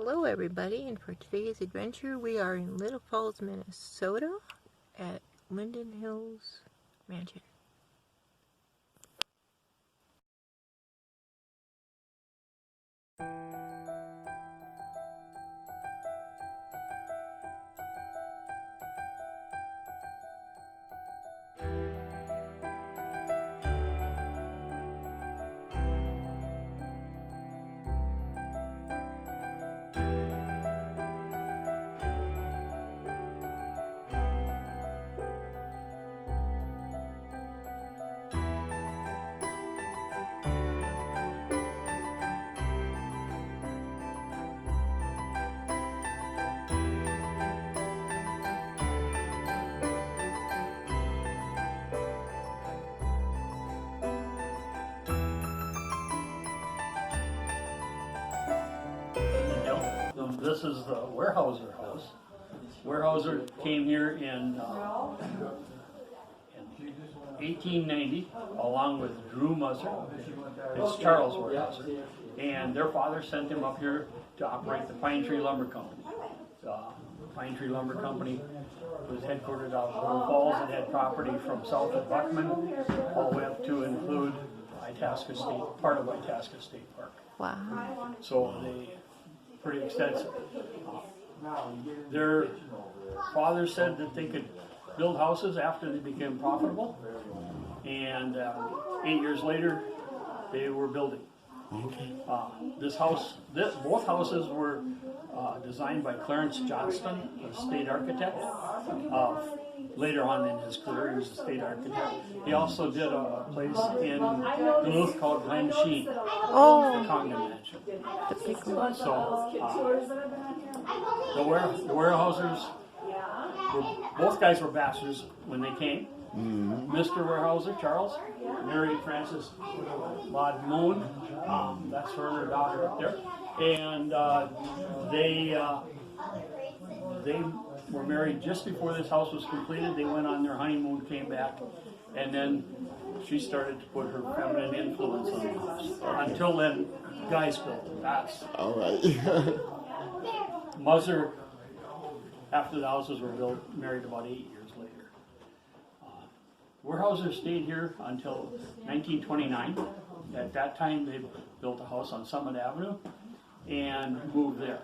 Hello everybody, and for today's adventure we are in Little Falls, Minnesota at Linden Hills Mansion. This is the Weyerhaeuser house. Weyerhaeuser came here in 1890 along with Drew Muzzer. It's Charles Weyerhaeuser. And their father sent him up here to operate the Pine Tree Lumber Company. The Pine Tree Lumber Company was headquartered out of Little Falls. It had property from south of Buckman all the way up to include Itasca State, part of Itasca State Park. Wow. So they pretty extensive. Their father said that they could build houses after they became profitable, and 8 years later they were building. Both houses were designed by Clarence Johnston, a state architect. Later on in his career, he was a state architect. He also did a place in Duluth called Glen Sheen, the Congdon Mansion. So, the Weyerhaeusers, both guys were bachelors when they came. Mr. Weyerhaeuser, Charles, married Frances Maud Moon. That's her daughter up there. And they were married just before this house was completed. They went on their honeymoon, came back, and then she started to put her feminine influence on the house. Until then, guys built it. That's all right. Muzzer, after the houses were built, married about 8 years later. Weyerhaeuser stayed here until 1929. At that time, they built a house on Summit Avenue and moved there.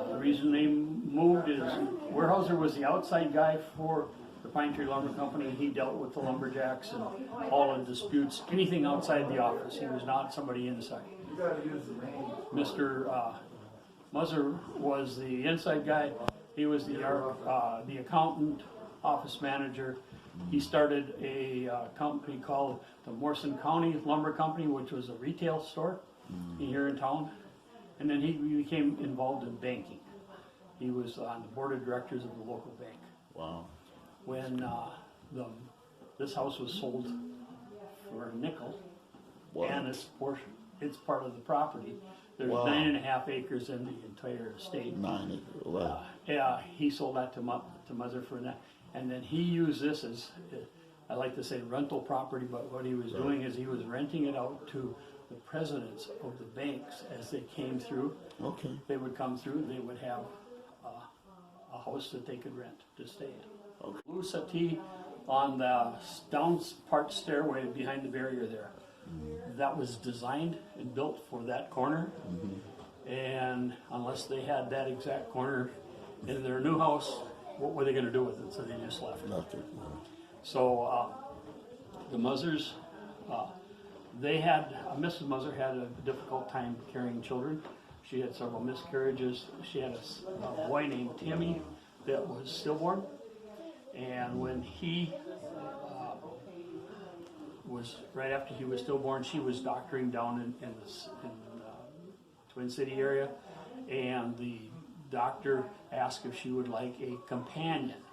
The reason they moved is Weyerhaeuser was the outside guy for the Pine Tree Lumber Company. He dealt with the lumberjacks and all the disputes, anything outside the office. He was not somebody inside. Mr. Muzzer was the inside guy. He was the accountant, office manager. He started a company called the Morrison County Lumber Company, which was a retail store here in town. And then he became involved in banking. He was on the board of directors of the local bank. Wow. When this house was sold for a nickel, and it's part of the property. There's 9.5 acres in the entire estate. 9 acres, wow. Yeah, he sold that to Muzzer for that. And then he used this as, I like to say, rental property, but what he was doing is he was renting it out to the presidents of the banks as they came through. Okay. They would come through, they would have a house that they could rent to stay in. Okay. Blue settee on the down part stairway behind the barrier there. That was designed and built for that corner. And unless they had that exact corner in their new house, what were they going to do with it? So they just left it. So the Muzzers, Mrs. Muzzer had a difficult time carrying children. She had several miscarriages. She had a boy named Timmy that was stillborn. And when he was, right after he was stillborn, she was doctoring down in the Twin City area. And the doctor asked if she would like a companion.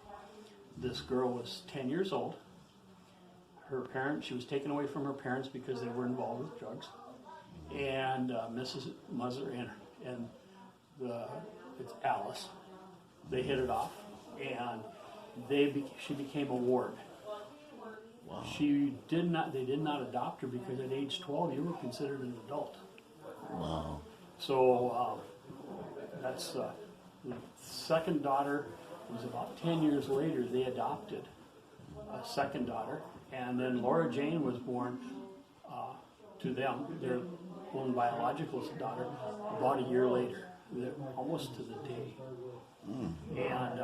This girl was 10 years old. Her parents, she was taken away from her parents because they were involved with drugs. And Mrs. Muzzer and it's Alice, they hit it off, and she became a ward. Wow. They did not adopt her because at age 12 you were considered an adult. Wow. So That's the second daughter. Was about 10 years later they adopted a second daughter, and then Laura Jane was born to them, their own biological daughter, about a year later. They're almost to the day. And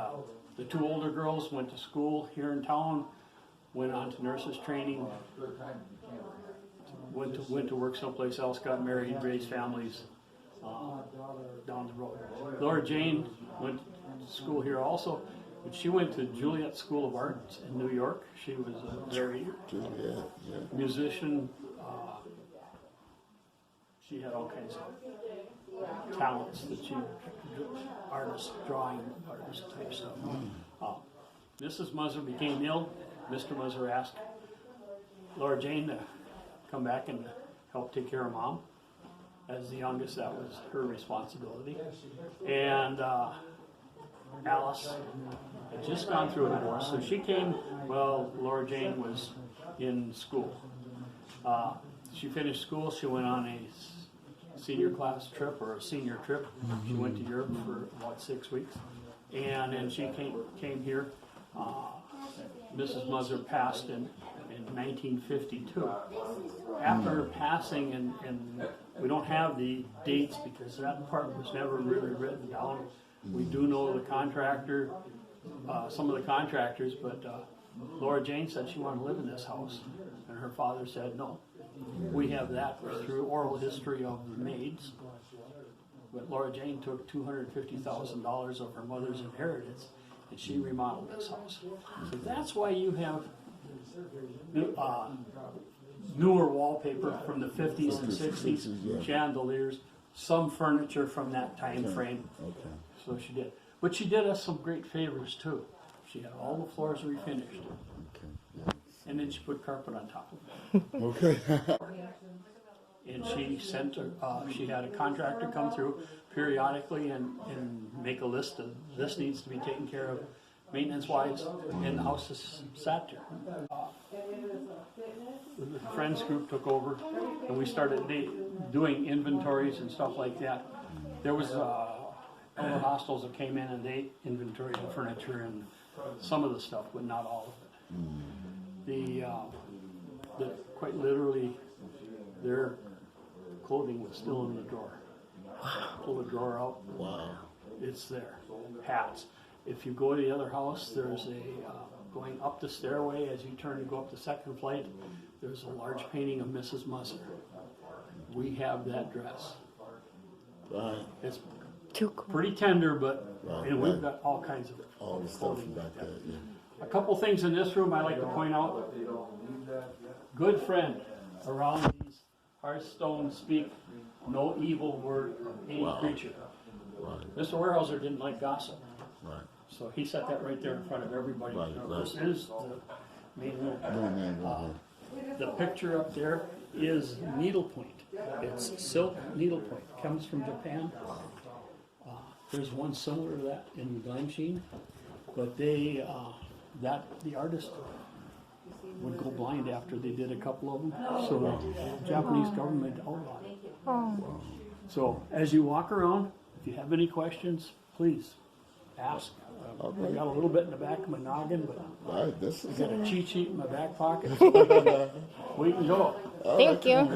the two older girls went to school here in town, went on to nurses training, went to work someplace else, got married, raised families down the road. Laura Jane went to school here also, but she went to Juilliard School of Arts in New York. She was a very musician. She had all kinds of talents that she, artist, drawing artist type stuff. Mrs. Muzzer became ill. Mr. Muzzer asked Laura Jane to come back and help take care of Mom. As the youngest, that was her responsibility. And Alice had just gone through a divorce, so she came while Laura Jane was in school. She finished school, she went on a senior class trip, or a senior trip. She went to Europe for about 6 weeks, and then she came here. Mrs. Muzzer passed in 1952. After her passing, and we don't have the dates because that part was never really written down. We do know the contractor, some of the contractors, but Laura Jane said she wanted to live in this house, and her father said no. We have that through oral history of the maids, but Laura Jane took $250,000 of her mother's inheritance, and she remodeled this house. So that's why you have newer wallpaper from the 50s and 60s, chandeliers, some furniture from that time frame. So she did. But she did us some great favors too. She had all the floors refinished. And then she put carpet on top of it. And she sent she had a contractor come through periodically and make a list of this needs to be taken care of maintenance wise, and the house is sat there. The friends group took over and we started doing inventories and stuff like that. There was other hostels that came in and they inventoried the furniture and some of the stuff, but not all of it. Quite literally, their clothing was still in the drawer. Pull the drawer out. Wow. It's there. Hats. If you go to the other house, there's going up the stairway as you turn to go up the second flight, there's a large painting of Mrs. Muzzer. We have that dress. Right. It's Too cool. pretty tender, but and we've got all kinds of All the stuff clothing like that. Yeah. A couple things in this room I like to point out. Good friend around these hearthstones speak no evil word of any creature. Right. Mr. Weyerhaeuser didn't like gossip. Right. So he set that right there in front of everybody. Right, You know, right. This is the main room. No. The picture up there is needlepoint. It's silk needlepoint. Comes from Japan. There's one similar to that in Glensheen, but they the artist would go blind after they did a couple of them. So the Japanese government outlawed it. Oh. So as you walk around, if you have any questions, please ask. I got a little bit in the back of my noggin, but Right. This I is got a cheat sheet in my back pocket. We can go. Thank you.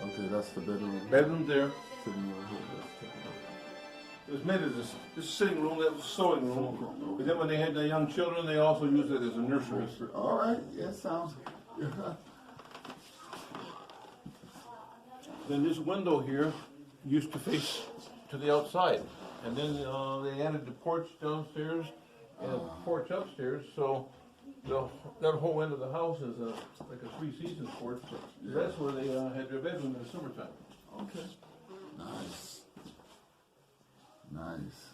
Okay, that's the bedroom. Bedroom there. Sitting over here. Let's take it out. It was made as this sitting room, that was sewing room. But then when they had the young children, they also used it as a nursery. All right, yeah, sounds. Then this window here used to face to the outside. And then they added the porch downstairs and a porch upstairs, so that whole end of the house is like a three-season porch. But that's where they had their bedroom in the summertime. Okay. Nice. Nice.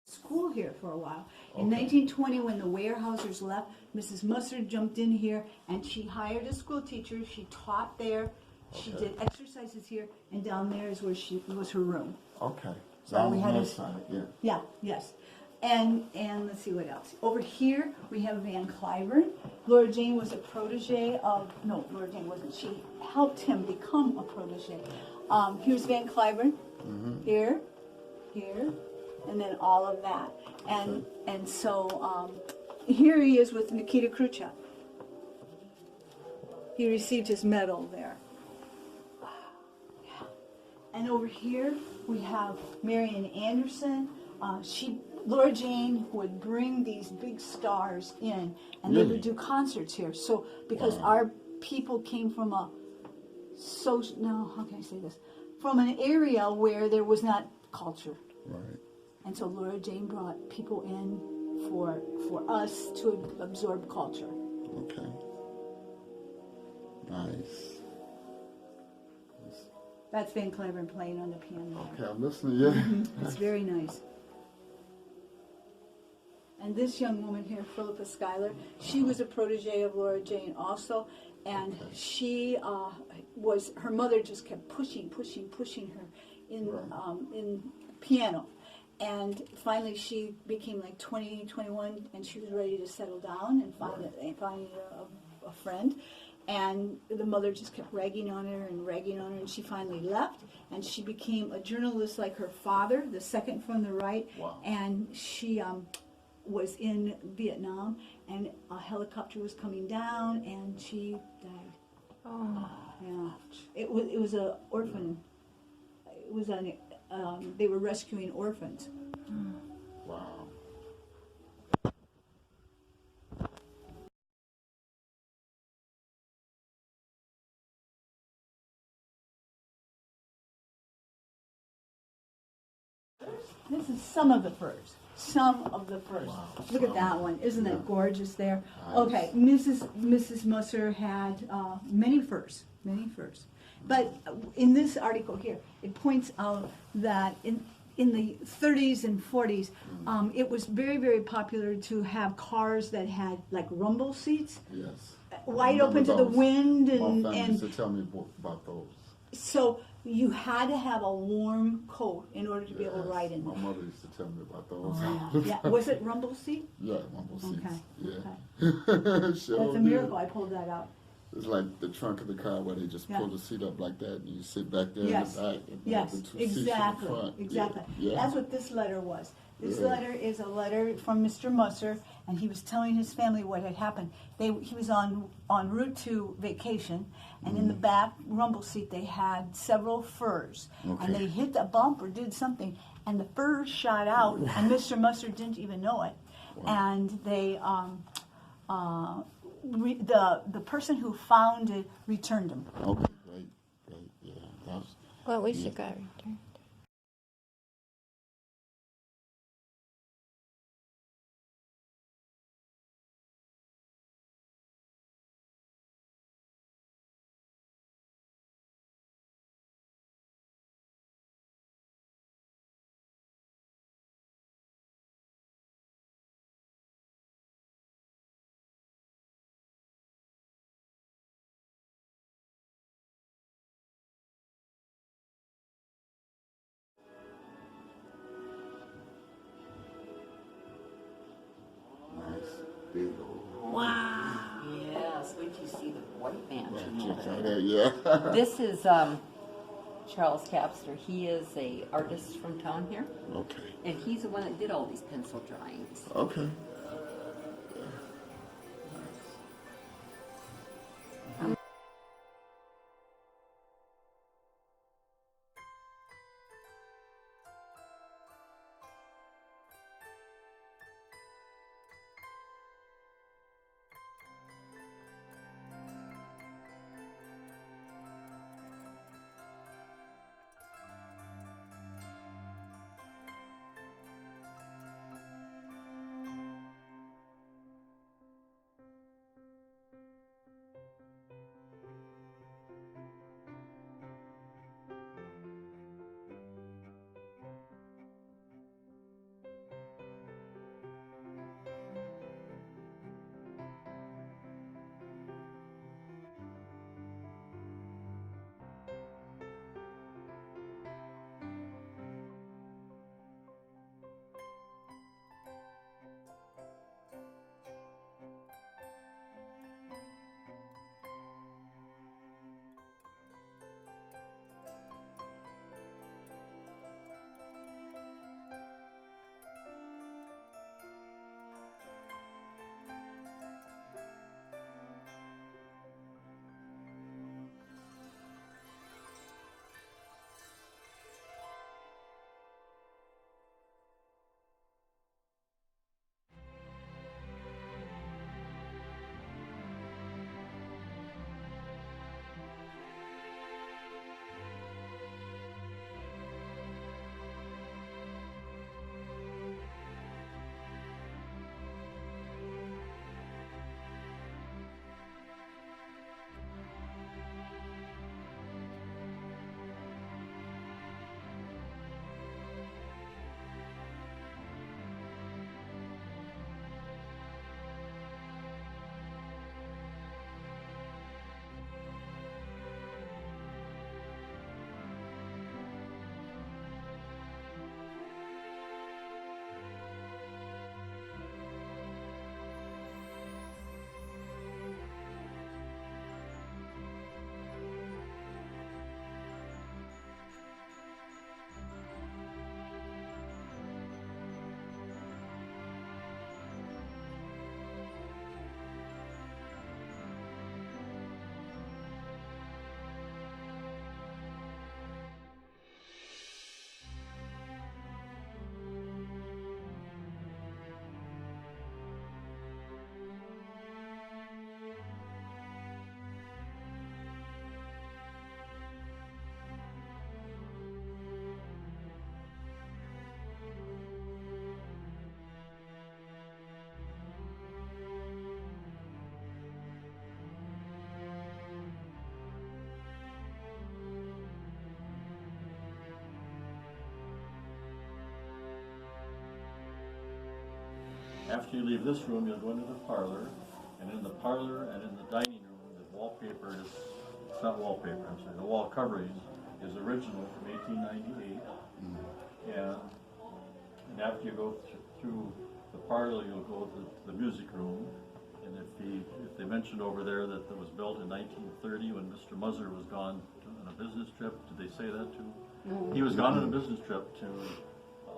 School here for a while. In Okay. 1920, when the Weyerhausers left, Mrs. Musser jumped in here and she hired a school teacher. She taught there. She Okay. did exercises here, and down there is where she was her room. Okay. So Down we on had that a- side, yeah. Yeah, yes. And let's see what else. Over here we have Van Cliburn. Laura Jane was a protege of, no, Laura Jane wasn't. She helped him become a protege. Here's Van Cliburn. Here, and then all of that. And so here he is with Nikita Khrushchev. He received his medal there. Yeah. And over here we have Marian Anderson. Laura Jane would bring these big stars in, and they Really? would do concerts here. So because Wow. our people came from how can I say this? From an area where there was not culture. Right. And so Laura Jane brought people in for us to absorb culture. Okay. Nice. That's Van Cliburn playing on the piano. Okay, I'm listening. Yeah. It's very nice. And this young woman here, Philippa Schuyler, she was a protege of Laura Jane also, and she her mother just kept pushing her in piano. And finally she became like 20, 21, and she was ready to settle down and find a friend. And the mother just kept ragging on her, and she finally left, and she became a journalist like her father, the second from the right. Wow. And she was in Vietnam, and a helicopter was coming down, and she died. Oh, Yeah, it was a orphan. It was they were rescuing orphans. Wow. This is some of the furs. Some of the furs. Wow. Look at that one. Isn't Yeah. that gorgeous there? Nice. Okay, Mrs. Musser had many furs. But in this article here, it points out that in the 30s and 40s, it was very, very popular to have cars that had like rumble seats, Yes. wide I open to remember the those. wind, My family and used to tell me about those. so you had to have a warm coat in order to be able to Yes, ride in my them. mother used to tell me about those. Oh, yeah. Was it rumble seat? Yeah, rumble seats. Okay. Yeah. Okay. Sure That's a did. miracle I pulled that out. It's like the trunk of the car where they just Yeah. pull the seat up like that, and you sit back there Yes. in the back. And Yes, the two seats in the exactly, front. exactly. Yeah. That's what this letter was. This Yeah. letter is a letter from Mr. Musser, and he was telling his family what had happened. He was en route to vacation, and in the back rumble seat they had several furs, Okay. and they hit a bump or did something, and the furs shot out, and Mr. Musser didn't even know it, and they the person who found it returned them. Okay, great, great, yeah. That's, Well, we should got returned. nice, big old. Wow. Yes, wait till you see the white mansion. Chicks over out there. there, yeah. This is Charles Capster. He is a artist from town here, Okay, and he's the one that did all these pencil drawings. okay. After you leave this room, you'll go into the parlor, and in the parlor and in the dining room, the wallpaper is, it's not wallpaper, I'm sorry, the wall covering is original from 1898. And after you go through the parlor, you'll go to the music room, and if the if they mentioned over there that it was built in 1930 when Mr. Muzzer was gone on a business trip, did they say that too? He was gone on a business trip to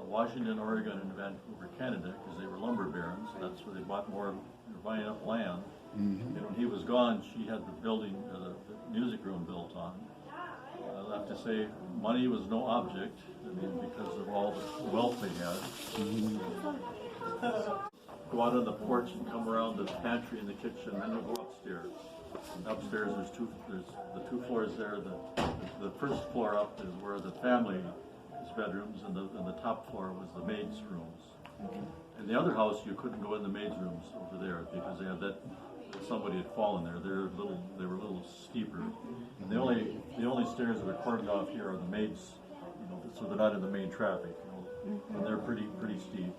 Washington, Oregon, and Vancouver, Canada, because they were lumber barons. That's where they bought more, they were buying up land. And when he was gone, she had the building, the music room built on. I'll have to say, money was no object, I mean, because of all the wealth they had. Go out on the porch and come around the pantry and the kitchen, and then you go upstairs. And upstairs, there's the two floors there. The first floor up is where the family's bedrooms, and the top floor was the maids' rooms. In the other house, you couldn't go in the maids' rooms over there because they had somebody had fallen there. They were a little steeper. And the only stairs that are cordoned off here are the maids, so they're not in the main traffic, and they're pretty steep.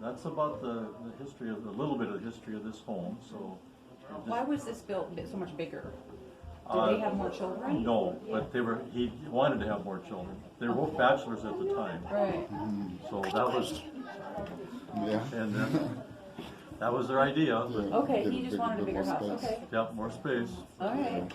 That's about the history of a little bit of the history of this home. So, Why was this built so much bigger? Did they have more children? No, but he wanted to have more children. They were both bachelors at the time. Right. So that was, Yeah. and that was their idea. But, Okay, he just wanted a bigger house. Okay. yeah, more space. All right.